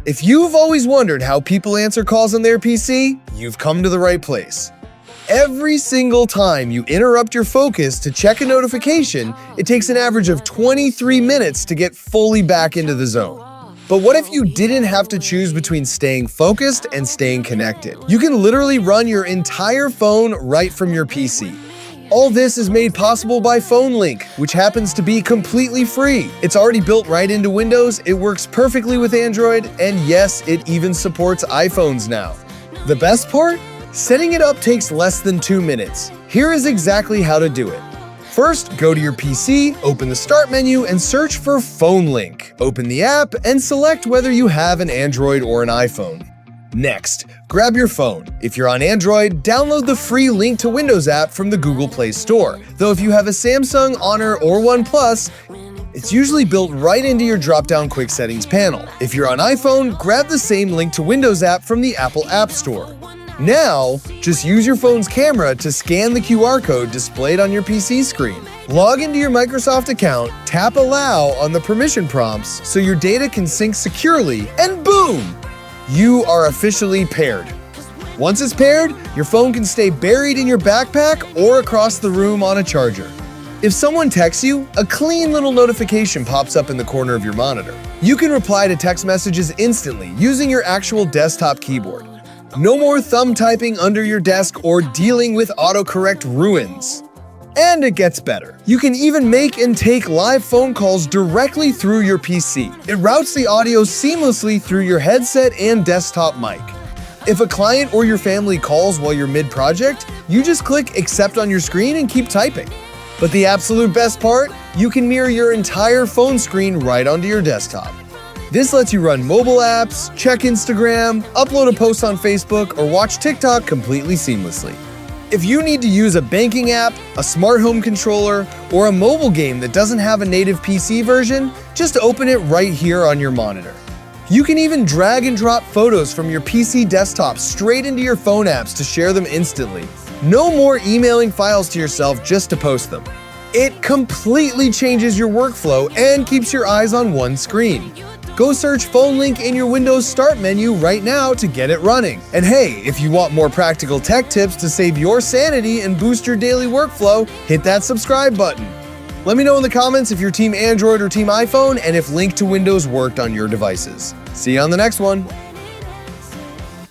If you've always wondered how people answer calls on their PC, you've come to the right place. Every single time you interrupt your focus to check a notification, it takes an average of 23 minutes to get fully back into the zone. But what if you didn't have to choose between staying focused and staying connected? You can literally run your entire phone right from your PC. All this is made possible by Phone Link, which happens to be completely free. It's already built right into Windows, it works perfectly with Android, and yes, it even supports iPhones now. The best part? Setting it up takes less than 2 minutes. Here is exactly how to do it. First, go to your PC, open the Start menu, and search for Phone Link. Open the app and select whether you have an Android or an iPhone. Next, grab your phone. If you're on Android, download the free Link to Windows app from the Google Play Store. Though if you have a Samsung, Honor, or OnePlus, it's usually built right into your drop-down Quick Settings panel. If you're on iPhone, grab the same Link to Windows app from the Apple App Store. Now, just use your phone's camera to scan the QR code displayed on your PC screen. Log into your Microsoft account, tap Allow on the permission prompts so your data can sync securely, and boom! You are officially paired. Once it's paired, your phone can stay buried in your backpack or across the room on a charger. If someone texts you, a clean little notification pops up in the corner of your monitor. You can reply to text messages instantly using your actual desktop keyboard. No more thumb typing under your desk or dealing with autocorrect ruins. And it gets better. You can even make and take live phone calls directly through your PC. It routes the audio seamlessly through your headset and desktop mic. If a client or your family calls while you're mid-project, you just click Accept on your screen and keep typing. But the absolute best part? You can mirror your entire phone screen right onto your desktop. This lets you run mobile apps, check Instagram, upload a post on Facebook, or watch TikTok completely seamlessly. If you need to use a banking app, a smart home controller, or a mobile game that doesn't have a native PC version, just open it right here on your monitor. You can even drag and drop photos from your PC desktop straight into your phone apps to share them instantly. No more emailing files to yourself just to post them. It completely changes your workflow and keeps your eyes on one screen. Go search Phone Link in your Windows Start menu right now to get it running. And hey, if you want more practical tech tips to save your sanity and boost your daily workflow, hit that subscribe button. Let me know in the comments if you're Team Android or Team iPhone and if Link to Windows worked on your devices. See you on the next one.